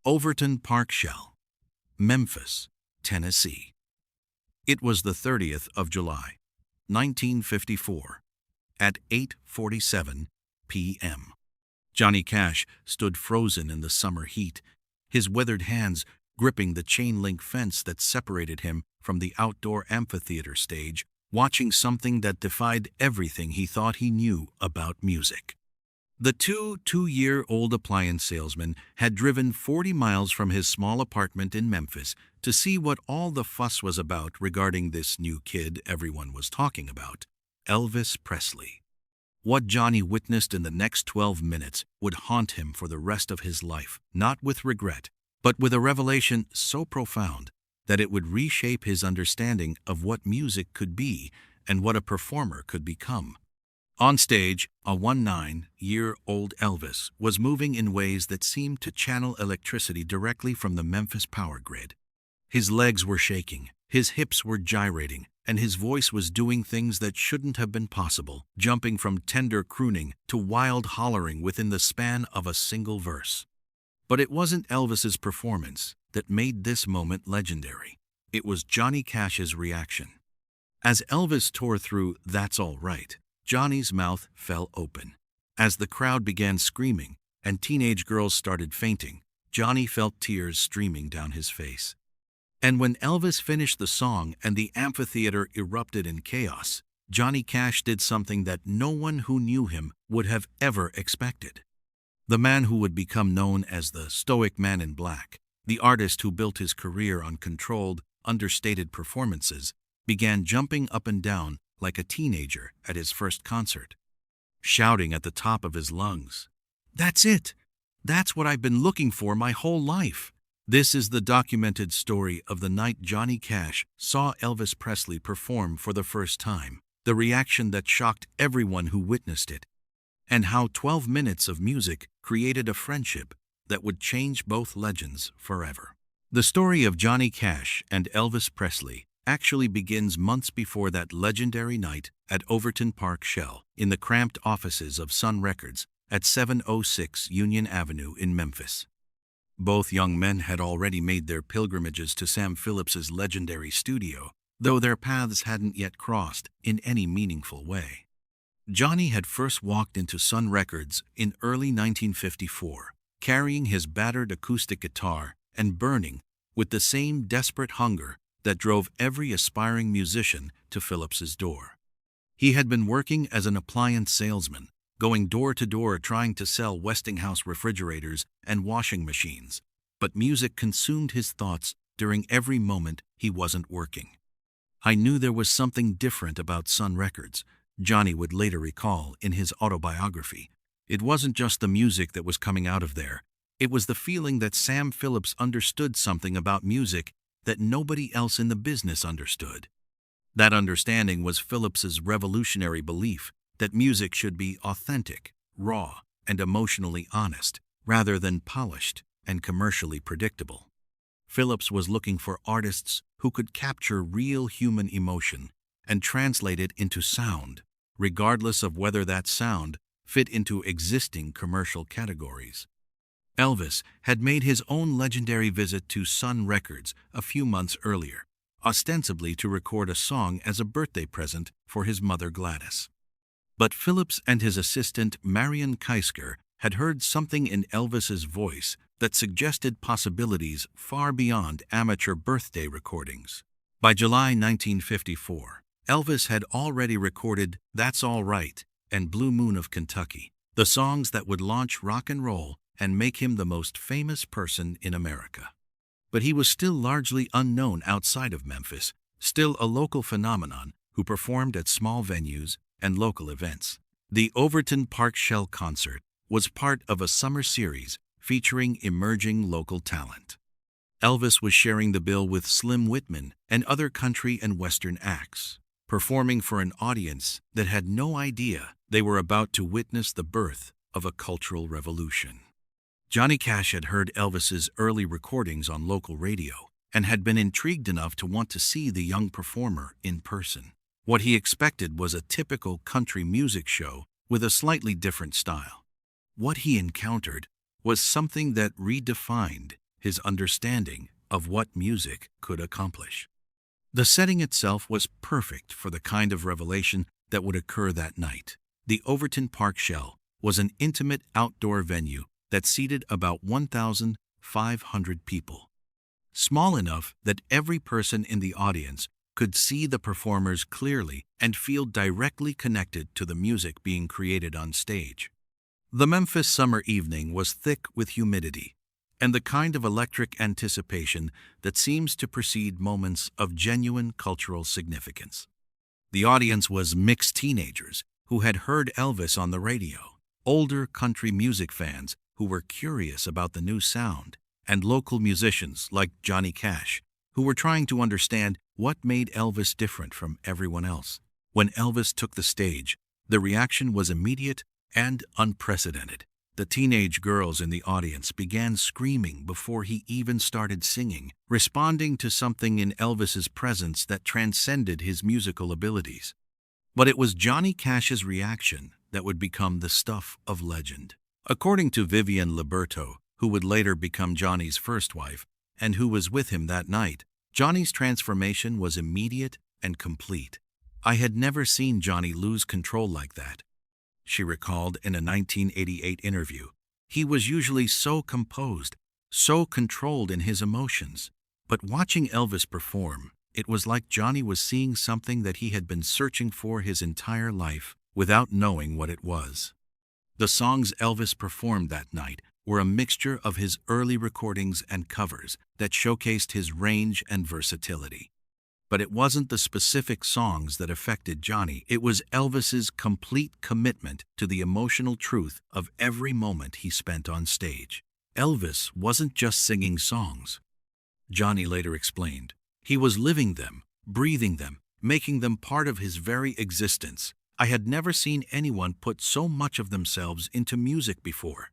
Overton Park Shell, Memphis, Tennessee. It was the 30th of July, 1954, at 8:47 p.m. Johnny Cash stood frozen in the summer heat, his withered hands gripping the chain-link fence that separated him from the outdoor amphitheater stage, watching something that defied everything he thought he knew about music. The two-year-old appliance salesman had driven 40 miles from his small apartment in Memphis to see what all the fuss was about regarding this new kid everyone was talking about, Elvis Presley. What Johnny witnessed in the next 12 minutes would haunt him for the rest of his life, not with regret, but with a revelation so profound that it would reshape his understanding of what music could be and what a performer could become. On stage, a 19-year-old Elvis was moving in ways that seemed to channel electricity directly from the Memphis power grid. His legs were shaking, his hips were gyrating, and his voice was doing things that shouldn't have been possible, jumping from tender crooning to wild hollering within the span of a single verse. But it wasn't Elvis's performance that made this moment legendary. It was Johnny Cash's reaction. As Elvis tore through "That's All Right," Johnny's mouth fell open. As the crowd began screaming and teenage girls started fainting, Johnny felt tears streaming down his face. And when Elvis finished the song and the amphitheater erupted in chaos, Johnny Cash did something that no one who knew him would have ever expected. The man who would become known as the Stoic Man in Black, the artist who built his career on controlled, understated performances, began jumping up and down like a teenager at his first concert, shouting at the top of his lungs, "That's it! That's what I've been looking for my whole life!" This is the documented story of the night Johnny Cash saw Elvis Presley perform for the first time, the reaction that shocked everyone who witnessed it, and how 12 minutes of music created a friendship that would change both legends forever. The story of Johnny Cash and Elvis Presley actually begins months before that legendary night at Overton Park Shell in the cramped offices of Sun Records at 706 Union Avenue in Memphis. Both young men had already made their pilgrimages to Sam Phillips's legendary studio, though their paths hadn't yet crossed in any meaningful way. Johnny had first walked into Sun Records in early 1954, carrying his battered acoustic guitar and burning with the same desperate hunger that drove every aspiring musician to Phillips's door. He had been working as an appliance salesman, going door to door trying to sell Westinghouse refrigerators and washing machines, but music consumed his thoughts during every moment he wasn't working. "I knew there was something different about Sun Records," Johnny would later recall in his autobiography. "It wasn't just the music that was coming out of there. It was the feeling that Sam Phillips understood something about music that nobody else in the business understood." That understanding was Phillips's revolutionary belief that music should be authentic, raw, and emotionally honest, rather than polished and commercially predictable. Phillips was looking for artists who could capture real human emotion and translate it into sound, regardless of whether that sound fit into existing commercial categories. Elvis had made his own legendary visit to Sun Records a few months earlier, ostensibly to record a song as a birthday present for his mother Gladys. But Phillips and his assistant Marion Keisker had heard something in Elvis's voice that suggested possibilities far beyond amateur birthday recordings. By July 1954, Elvis had already recorded "That's All Right" and "Blue Moon of Kentucky," the songs that would launch rock and roll and make him the most famous person in America. But he was still largely unknown outside of Memphis, still a local phenomenon who performed at small venues and local events. The Overton Park Shell concert was part of a summer series featuring emerging local talent. Elvis was sharing the bill with Slim Whitman and other country and western acts, performing for an audience that had no idea they were about to witness the birth of a cultural revolution. Johnny Cash had heard Elvis's early recordings on local radio and had been intrigued enough to want to see the young performer in person. What he expected was a typical country music show with a slightly different style. What he encountered was something that redefined his understanding of what music could accomplish. The setting itself was perfect for the kind of revelation that would occur that night. The Overton Park Shell was an intimate outdoor venue that seated about 1,500 people, small enough that every person in the audience could see the performers clearly and feel directly connected to the music being created on stage. The Memphis summer evening was thick with humidity and the kind of electric anticipation that seems to precede moments of genuine cultural significance. The audience was mixed teenagers who had heard Elvis on the radio, older country music fans who were curious about the new sound, and local musicians like Johnny Cash, who were trying to understand what made Elvis different from everyone else. When Elvis took the stage, the reaction was immediate and unprecedented. The teenage girls in the audience began screaming before he even started singing, responding to something in Elvis's presence that transcended his musical abilities. But it was Johnny Cash's reaction that would become the stuff of legend. According to Vivian Liberto, who would later become Johnny's first wife, and who was with him that night, Johnny's transformation was immediate and complete. "I had never seen Johnny lose control like that," she recalled in a 1988 interview. "He was usually so composed, so controlled in his emotions. But watching Elvis perform, it was like Johnny was seeing something that he had been searching for his entire life without knowing what it was." The songs Elvis performed that night were a mixture of his early recordings and covers that showcased his range and versatility. But it wasn't the specific songs that affected Johnny. It was Elvis's complete commitment to the emotional truth of every moment he spent on stage. Elvis wasn't just singing songs, Johnny later explained. He was living them, breathing them, making them part of his very existence. "I had never seen anyone put so much of themselves into music before."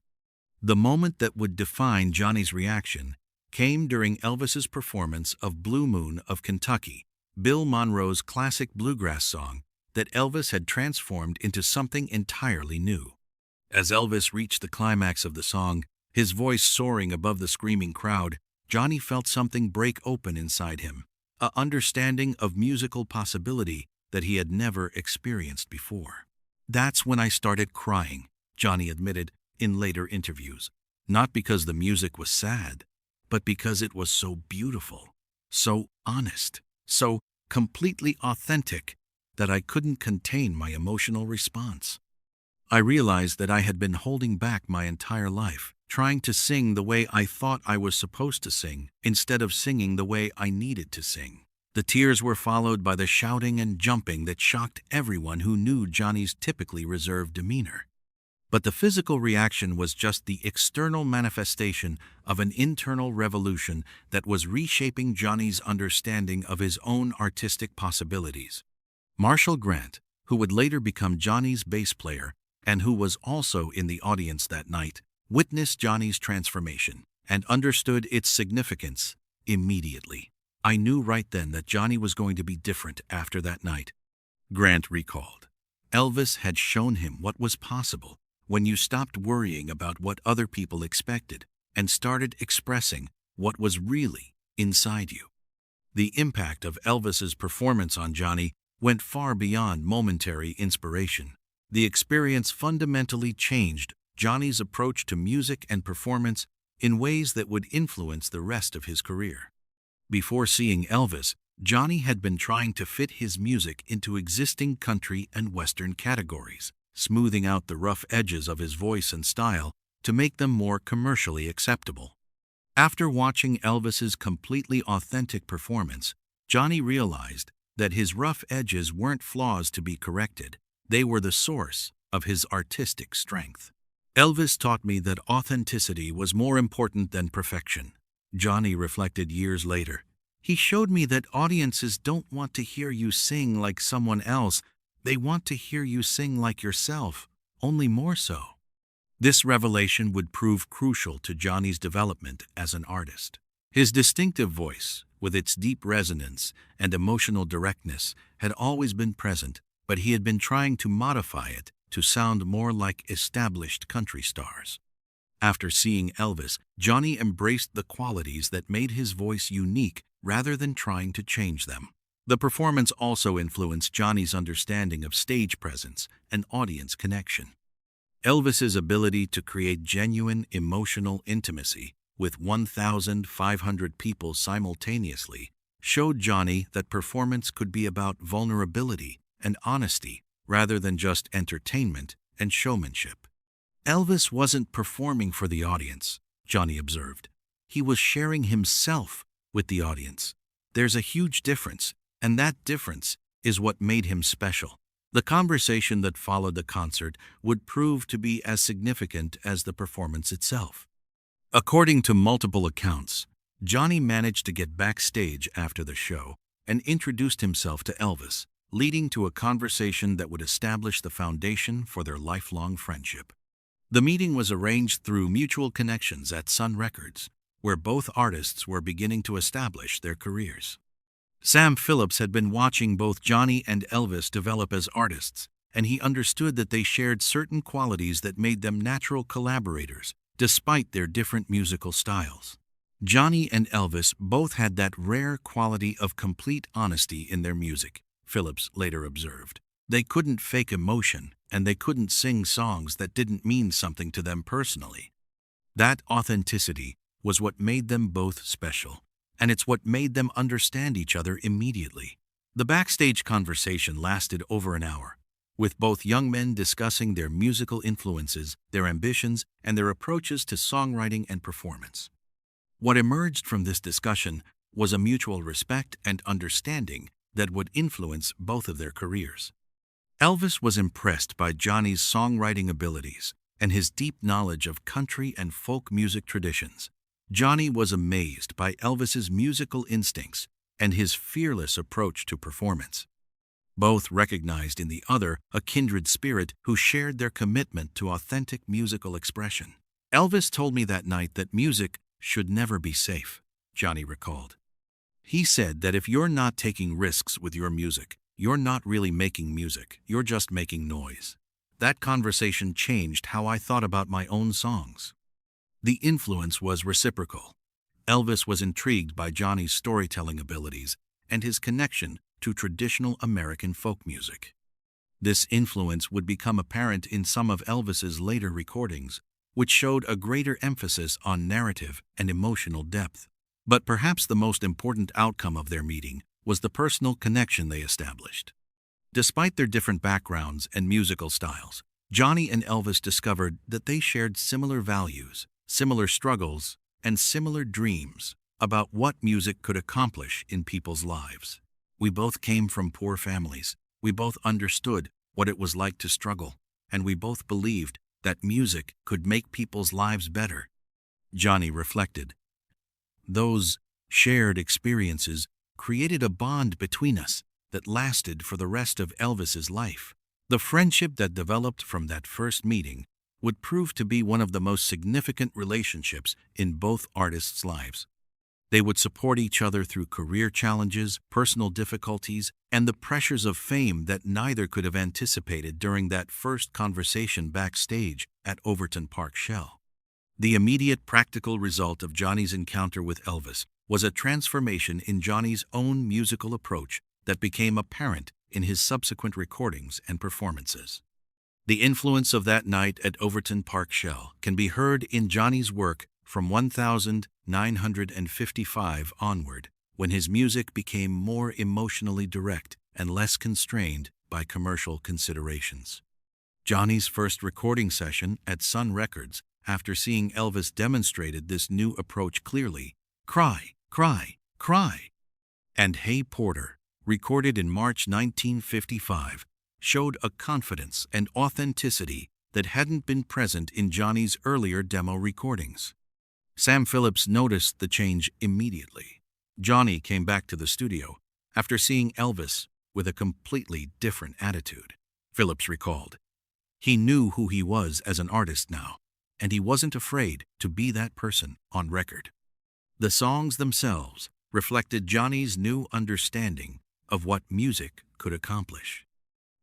The moment that would define Johnny's reaction came during Elvis's performance of Blue Moon of Kentucky, Bill Monroe's classic bluegrass song that Elvis had transformed into something entirely new. As Elvis reached the climax of the song, his voice soaring above the screaming crowd, Johnny felt something break open inside him, an understanding of musical possibility that he had never experienced before. "That's when I started crying," Johnny admitted in later interviews. "Not because the music was sad, but because it was so beautiful, so honest, so completely authentic that I couldn't contain my emotional response. I realized that I had been holding back my entire life, trying to sing the way I thought I was supposed to sing, instead of singing the way I needed to sing." The tears were followed by the shouting and jumping that shocked everyone who knew Johnny's typically reserved demeanor. But the physical reaction was just the external manifestation of an internal revolution that was reshaping Johnny's understanding of his own artistic possibilities. Marshall Grant, who would later become Johnny's bass player and who was also in the audience that night, witnessed Johnny's transformation and understood its significance immediately. "I knew right then that Johnny was going to be different after that night," Grant recalled. "Elvis had shown him what was possible when you stopped worrying about what other people expected and started expressing what was really inside you." The impact of Elvis's performance on Johnny went far beyond momentary inspiration. The experience fundamentally changed Johnny's approach to music and performance in ways that would influence the rest of his career. Before seeing Elvis, Johnny had been trying to fit his music into existing country and Western categories, smoothing out the rough edges of his voice and style to make them more commercially acceptable. After watching Elvis's completely authentic performance, Johnny realized that his rough edges weren't flaws to be corrected. They were the source of his artistic strength. "Elvis taught me that authenticity was more important than perfection," Johnny reflected years later. "He showed me that audiences don't want to hear you sing like someone else. They want to hear you sing like yourself, only more so." This revelation would prove crucial to Johnny's development as an artist. His distinctive voice, with its deep resonance and emotional directness, had always been present, but he had been trying to modify it to sound more like established country stars. After seeing Elvis, Johnny embraced the qualities that made his voice unique rather than trying to change them. The performance also influenced Johnny's understanding of stage presence and audience connection. Elvis's ability to create genuine emotional intimacy with 1,500 people simultaneously showed Johnny that performance could be about vulnerability and honesty rather than just entertainment and showmanship. Elvis wasn't performing for the audience, Johnny observed. He was sharing himself with the audience. There's a huge difference, and that difference is what made him special. The conversation that followed the concert would prove to be as significant as the performance itself. According to multiple accounts, Johnny managed to get backstage after the show and introduced himself to Elvis, leading to a conversation that would establish the foundation for their lifelong friendship. The meeting was arranged through mutual connections at Sun Records, where both artists were beginning to establish their careers. Sam Phillips had been watching both Johnny and Elvis develop as artists, and he understood that they shared certain qualities that made them natural collaborators, despite their different musical styles. Johnny and Elvis both had that rare quality of complete honesty in their music, Phillips later observed. They couldn't fake emotion, and they couldn't sing songs that didn't mean something to them personally. That authenticity was what made them both special, and it's what made them understand each other immediately. The backstage conversation lasted over an hour, with both young men discussing their musical influences, their ambitions, and their approaches to songwriting and performance. What emerged from this discussion was a mutual respect and understanding that would influence both of their careers. Elvis was impressed by Johnny's songwriting abilities and his deep knowledge of country and folk music traditions. Johnny was amazed by Elvis's musical instincts and his fearless approach to performance. Both recognized in the other a kindred spirit who shared their commitment to authentic musical expression. Elvis told me that night that music should never be safe, Johnny recalled. He said that if you're not taking risks with your music, you're not really making music, you're just making noise. That conversation changed how I thought about my own songs. The influence was reciprocal. Elvis was intrigued by Johnny's storytelling abilities and his connection to traditional American folk music. This influence would become apparent in some of Elvis's later recordings, which showed a greater emphasis on narrative and emotional depth. But perhaps the most important outcome of their meeting was the personal connection they established. Despite their different backgrounds and musical styles, Johnny and Elvis discovered that they shared similar values, similar struggles, and similar dreams about what music could accomplish in people's lives. We both came from poor families. We both understood what it was like to struggle, and we both believed that music could make people's lives better. Johnny reflected. Those shared experiences created a bond between us that lasted for the rest of Elvis's life. The friendship that developed from that first meeting would prove to be one of the most significant relationships in both artists' lives. They would support each other through career challenges, personal difficulties, and the pressures of fame that neither could have anticipated during that first conversation backstage at Overton Park Shell. The immediate practical result of Johnny's encounter with Elvis was a transformation in Johnny's own musical approach that became apparent in his subsequent recordings and performances. The influence of that night at Overton Park Shell can be heard in Johnny's work from 1955 onward, when his music became more emotionally direct and less constrained by commercial considerations. Johnny's first recording session at Sun Records, after seeing Elvis, demonstrated this new approach clearly. Cry, Cry, Cry, and Hey Porter, recorded in March 1955, showed a confidence and authenticity that hadn't been present in Johnny's earlier demo recordings. Sam Phillips noticed the change immediately. Johnny came back to the studio after seeing Elvis with a completely different attitude, Phillips recalled. He knew who he was as an artist now, and he wasn't afraid to be that person on record. The songs themselves reflected Johnny's new understanding of what music could accomplish.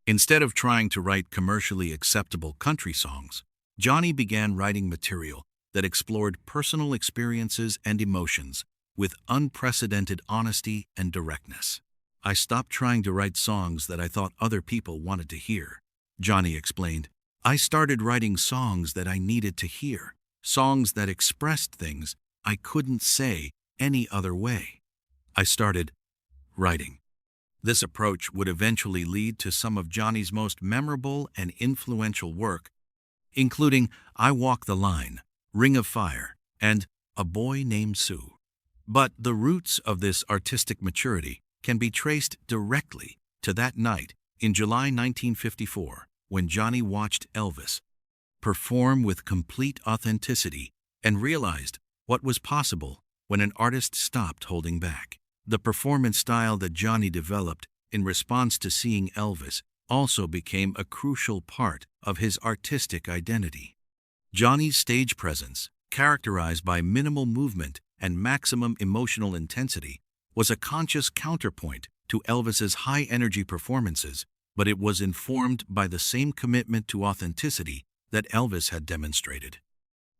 Instead of trying to write commercially acceptable country songs, Johnny began writing material that explored personal experiences and emotions with unprecedented honesty and directness. I stopped trying to write songs that I thought other people wanted to hear, Johnny explained. I started writing songs that I needed to hear, songs that expressed things I couldn't say any other way. I started writing. This approach would eventually lead to some of Johnny's most memorable and influential work, including I Walk the Line, Ring of Fire, and A Boy Named Sue. But the roots of this artistic maturity can be traced directly to that night in July 1954, when Johnny watched Elvis perform with complete authenticity and realized what was possible when an artist stopped holding back. The performance style that Johnny developed in response to seeing Elvis also became a crucial part of his artistic identity. Johnny's stage presence, characterized by minimal movement and maximum emotional intensity, was a conscious counterpoint to Elvis's high-energy performances, but it was informed by the same commitment to authenticity that Elvis had demonstrated.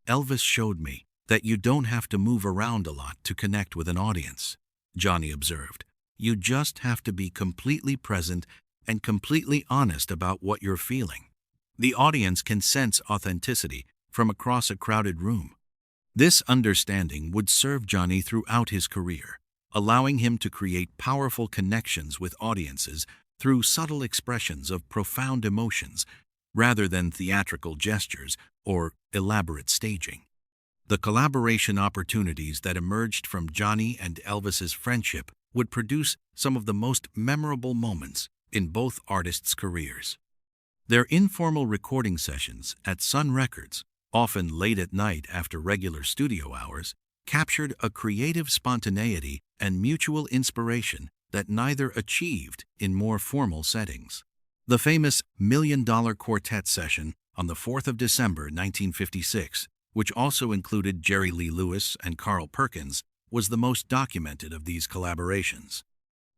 Elvis showed me that you don't have to move around a lot to connect with an audience, Johnny observed. You just have to be completely present and completely honest about what you're feeling. The audience can sense authenticity from across a crowded room. This understanding would serve Johnny throughout his career, allowing him to create powerful connections with audiences through subtle expressions of profound emotions rather than theatrical gestures or elaborate staging. The collaboration opportunities that emerged from Johnny and Elvis's friendship would produce some of the most memorable moments in both artists' careers. Their informal recording sessions at Sun Records, often late at night after regular studio hours, captured a creative spontaneity and mutual inspiration that neither achieved in more formal settings. The famous $1 Million Quartet session on the 4th of December 1956, which also included Jerry Lee Lewis and Carl Perkins, was the most documented of these collaborations.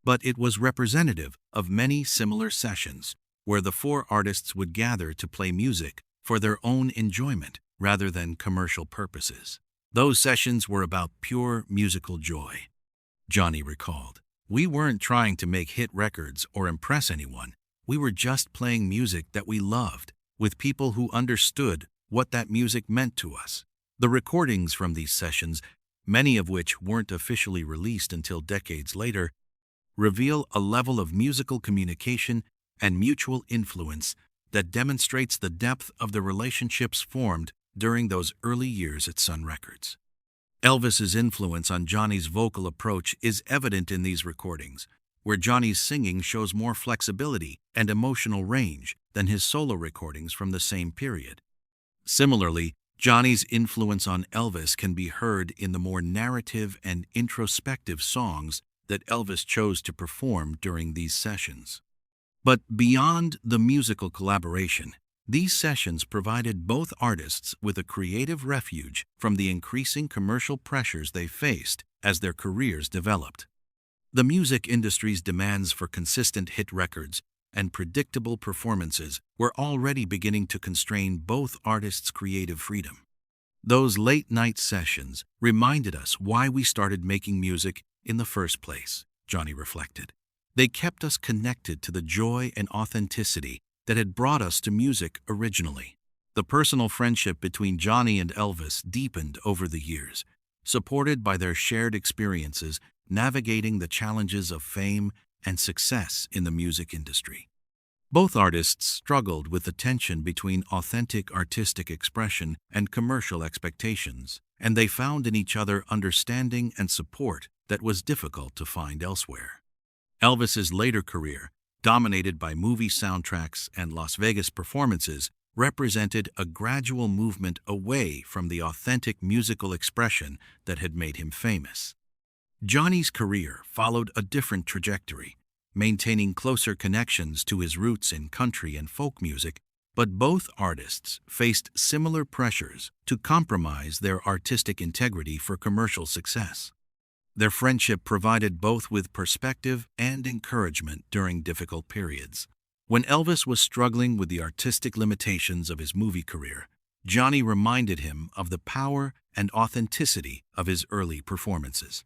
But it was representative of many similar sessions where the four artists would gather to play music for their own enjoyment rather than commercial purposes. Those sessions were about pure musical joy, Johnny recalled. We weren't trying to make hit records or impress anyone. We were just playing music that we loved, with people who understood what that music meant to us. The recordings from these sessions, many of which weren't officially released until decades later, reveal a level of musical communication and mutual influence that demonstrates the depth of the relationships formed during those early years at Sun Records. Elvis's influence on Johnny's vocal approach is evident in these recordings, where Johnny's singing shows more flexibility and emotional range than his solo recordings from the same period. Similarly, Johnny's influence on Elvis can be heard in the more narrative and introspective songs that Elvis chose to perform during these sessions. But beyond the musical collaboration, these sessions provided both artists with a creative refuge from the increasing commercial pressures they faced as their careers developed. The music industry's demands for consistent hit records and predictable performances were already beginning to constrain both artists' creative freedom. Those late-night sessions reminded us why we started making music in the first place, Johnny reflected. They kept us connected to the joy and authenticity that had brought us to music originally. The personal friendship between Johnny and Elvis deepened over the years, supported by their shared experiences navigating the challenges of fame and success in the music industry. Both artists struggled with the tension between authentic artistic expression and commercial expectations, and they found in each other understanding and support that was difficult to find elsewhere. Elvis's later career, dominated by movie soundtracks and Las Vegas performances, represented a gradual movement away from the authentic musical expression that had made him famous. Johnny's career followed a different trajectory, maintaining closer connections to his roots in country and folk music, but both artists faced similar pressures to compromise their artistic integrity for commercial success. Their friendship provided both with perspective and encouragement during difficult periods. When Elvis was struggling with the artistic limitations of his movie career, Johnny reminded him of the power and authenticity of his early performances.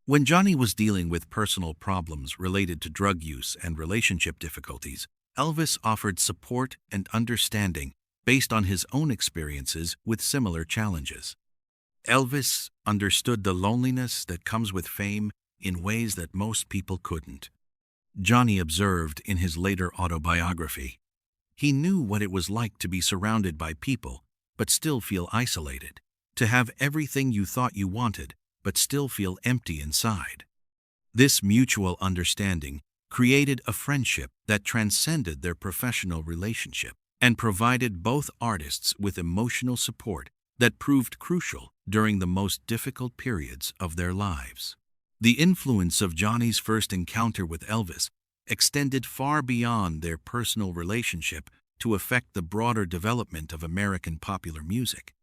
When Johnny was dealing with personal problems related to drug use and relationship difficulties, Elvis offered support and understanding based on his own experiences with similar challenges. Elvis understood the loneliness that comes with fame in ways that most people couldn't. Johnny observed in his later autobiography, he knew what it was like to be surrounded by people, but still feel isolated, to have everything you thought you wanted, but still feel empty inside. This mutual understanding created a friendship that transcended their professional relationship and provided both artists with emotional support that proved crucial during the most difficult periods of their lives. The influence of Johnny's first encounter with Elvis extended far beyond their personal relationship to affect the broader development of American popular music.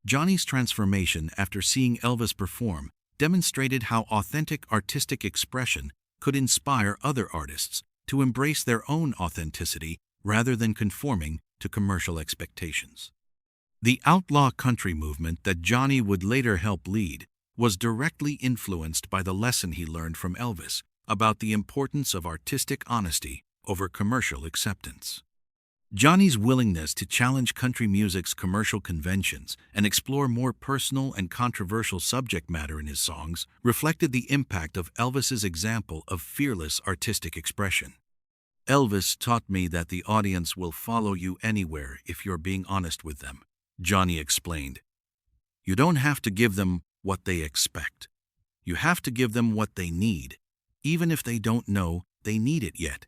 Johnny's transformation after seeing Elvis perform demonstrated how authentic artistic expression could inspire other artists to embrace their own authenticity rather than conforming to commercial expectations. The outlaw country movement that Johnny would later help lead was directly influenced by the lesson he learned from Elvis about the importance of artistic honesty over commercial acceptance. Johnny's willingness to challenge country music's commercial conventions and explore more personal and controversial subject matter in his songs reflected the impact of Elvis's example of fearless artistic expression. Elvis taught me that the audience will follow you anywhere if you're being honest with them, Johnny explained. You don't have to give them what they expect. You have to give them what they need, even if they don't know they need it yet.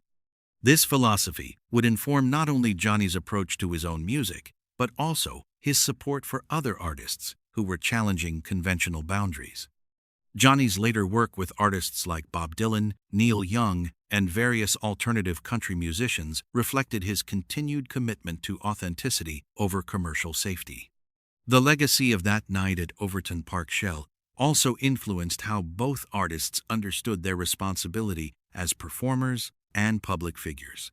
This philosophy would inform not only Johnny's approach to his own music, but also his support for other artists who were challenging conventional boundaries. Johnny's later work with artists like Bob Dylan, Neil Young, and various alternative country musicians reflected his continued commitment to authenticity over commercial safety. The legacy of that night at Overton Park Shell also influenced how both artists understood their responsibility as performers and public figures.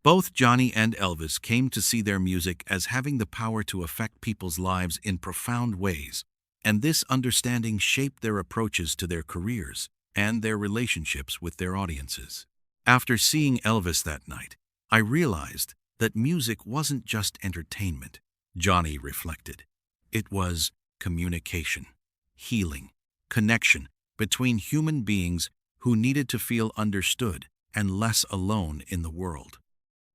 Both Johnny and Elvis came to see their music as having the power to affect people's lives in profound ways, and this understanding shaped their approaches to their careers and their relationships with their audiences. After seeing Elvis that night, I realized that music wasn't just entertainment, Johnny reflected. It was communication, healing, connection between human beings who needed to feel understood and less alone in the world.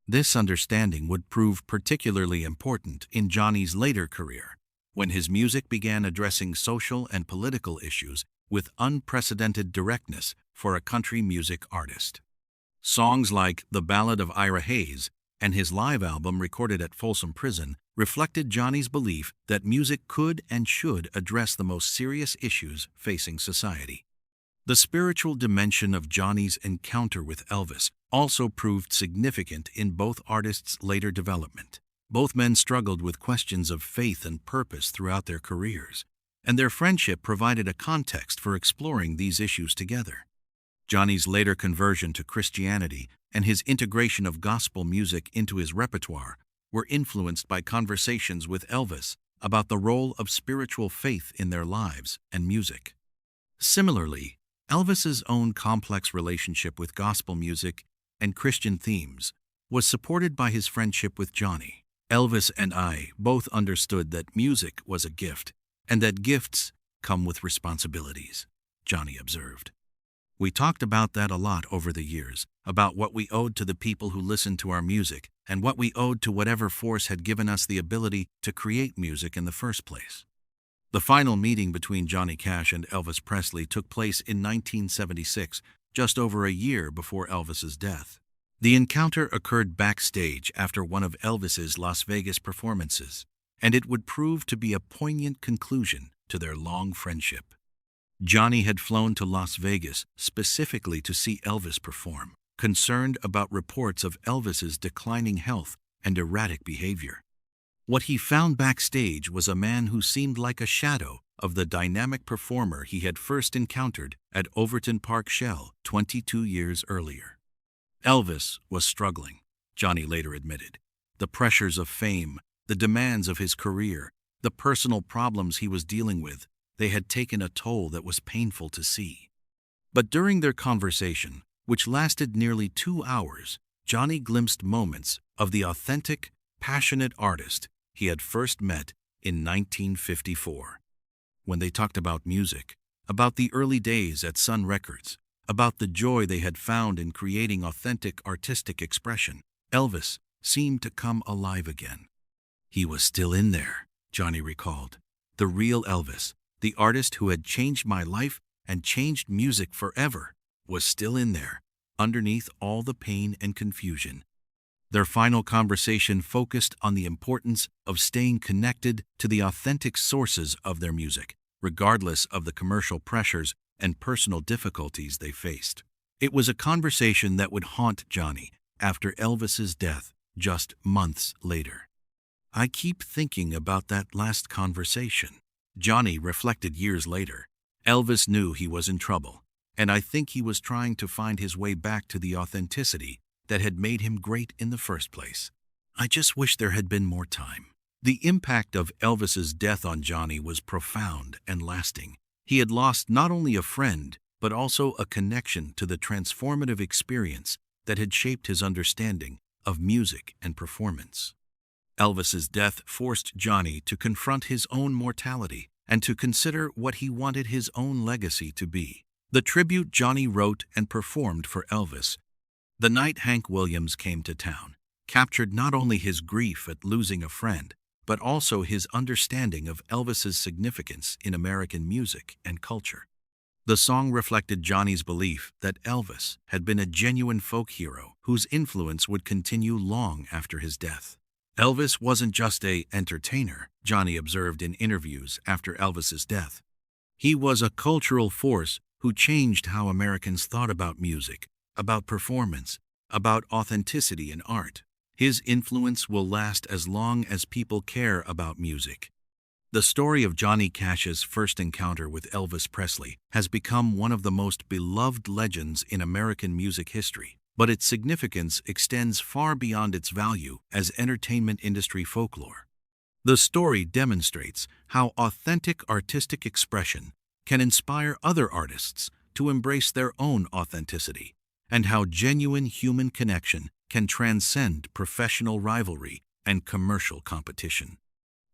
This understanding would prove particularly important in Johnny's later career, when his music began addressing social and political issues with unprecedented directness for a country music artist. Songs like The Ballad of Ira Hayes and his live album recorded at Folsom Prison reflected Johnny's belief that music could and should address the most serious issues facing society. The spiritual dimension of Johnny's encounter with Elvis also proved significant in both artists' later development. Both men struggled with questions of faith and purpose throughout their careers, and their friendship provided a context for exploring these issues together. Johnny's later conversion to Christianity and his integration of gospel music into his repertoire were influenced by conversations with Elvis about the role of spiritual faith in their lives and music. Similarly, Elvis's own complex relationship with gospel music and Christian themes was supported by his friendship with Johnny. Elvis and I both understood that music was a gift, and that gifts come with responsibilities, Johnny observed. We talked about that a lot over the years, about what we owed to the people who listened to our music and what we owed to whatever force had given us the ability to create music in the first place. The final meeting between Johnny Cash and Elvis Presley took place in 1976, just over a year before Elvis's death. The encounter occurred backstage after one of Elvis's Las Vegas performances, and it would prove to be a poignant conclusion to their long friendship. Johnny had flown to Las Vegas specifically to see Elvis perform, concerned about reports of Elvis's declining health and erratic behavior. What he found backstage was a man who seemed like a shadow of the dynamic performer he had first encountered at Overton Park Shell 22 years earlier. Elvis was struggling, Johnny later admitted. The pressures of fame, the demands of his career, the personal problems he was dealing with, they had taken a toll that was painful to see. But during their conversation, which lasted nearly 2 hours, Johnny glimpsed moments of the authentic, passionate artist he had first met in 1954. When they talked about music, about the early days at Sun Records, about the joy they had found in creating authentic artistic expression, Elvis seemed to come alive again. He was still in there, Johnny recalled. The real Elvis, the artist who had changed my life and changed music forever, was still in there, underneath all the pain and confusion. Their final conversation focused on the importance of staying connected to the authentic sources of their music, regardless of the commercial pressures and personal difficulties they faced. It was a conversation that would haunt Johnny after Elvis's death just months later. I keep thinking about that last conversation, Johnny reflected years later. Elvis knew he was in trouble, and I think he was trying to find his way back to the authenticity that had made him great in the first place. I just wish there had been more time. The impact of Elvis's death on Johnny was profound and lasting. He had lost not only a friend, but also a connection to the transformative experience that had shaped his understanding of music and performance. Elvis's death forced Johnny to confront his own mortality and to consider what he wanted his own legacy to be. The tribute Johnny wrote and performed for Elvis, the night Hank Williams came to town, captured not only his grief at losing a friend, but also his understanding of Elvis's significance in American music and culture. The song reflected Johnny's belief that Elvis had been a genuine folk hero whose influence would continue long after his death. Elvis wasn't just an entertainer, Johnny observed in interviews after Elvis's death. He was a cultural force who changed how Americans thought about music, about performance, about authenticity in art. His influence will last as long as people care about music. The story of Johnny Cash's first encounter with Elvis Presley has become one of the most beloved legends in American music history, but its significance extends far beyond its value as entertainment industry folklore. The story demonstrates how authentic artistic expression can inspire other artists to embrace their own authenticity, and how genuine human connection can transcend professional rivalry and commercial competition.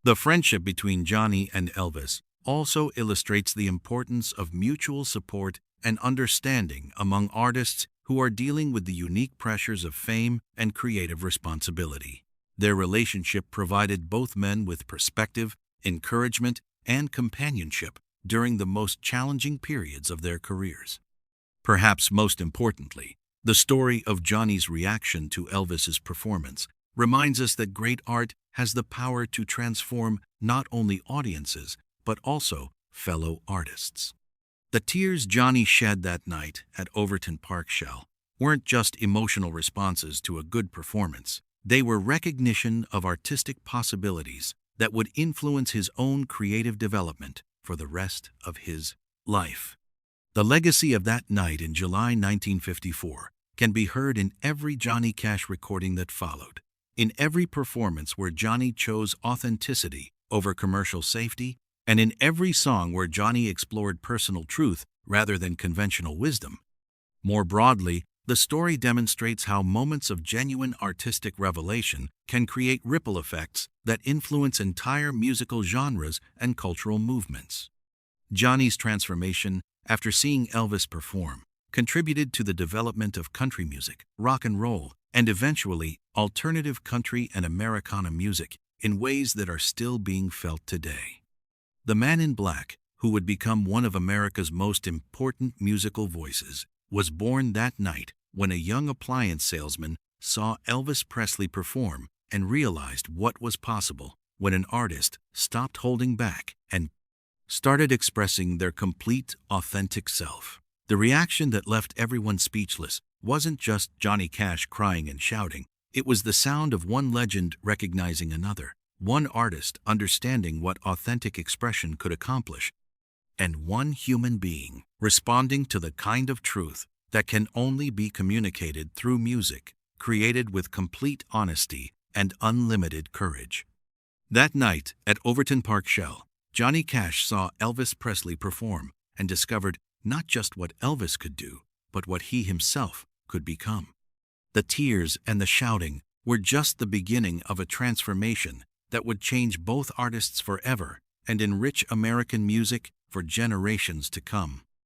The friendship between Johnny and Elvis also illustrates the importance of mutual support and understanding among artists who are dealing with the unique pressures of fame and creative responsibility. Their relationship provided both men with perspective, encouragement, and companionship during the most challenging periods of their careers. Perhaps most importantly, the story of Johnny's reaction to Elvis's performance reminds us that great art has the power to transform not only audiences, but also fellow artists. The tears Johnny shed that night at Overton Park Shell weren't just emotional responses to a good performance. They were recognition of artistic possibilities that would influence his own creative development for the rest of his life. The legacy of that night in July 1954 can be heard in every Johnny Cash recording that followed, in every performance where Johnny chose authenticity over commercial safety, and in every song where Johnny explored personal truth rather than conventional wisdom. More broadly, the story demonstrates how moments of genuine artistic revelation can create ripple effects that influence entire musical genres and cultural movements. Johnny's transformation after seeing Elvis perform contributed to the development of country music, rock and roll, and eventually alternative country and Americana music in ways that are still being felt today. The Man in Black, who would become one of America's most important musical voices, was born that night when a young appliance salesman saw Elvis Presley perform and realized what was possible when an artist stopped holding back and started expressing their complete, authentic self. The reaction that left everyone speechless wasn't just Johnny Cash crying and shouting. It was the sound of one legend recognizing another, one artist understanding what authentic expression could accomplish, and one human being responding to the kind of truth that can only be communicated through music, created with complete honesty and unlimited courage. That night at Overton Park Shell, Johnny Cash saw Elvis Presley perform and discovered not just what Elvis could do, but what he himself could become. The tears and the shouting were just the beginning of a transformation that would change both artists forever and enrich American music for generations to come.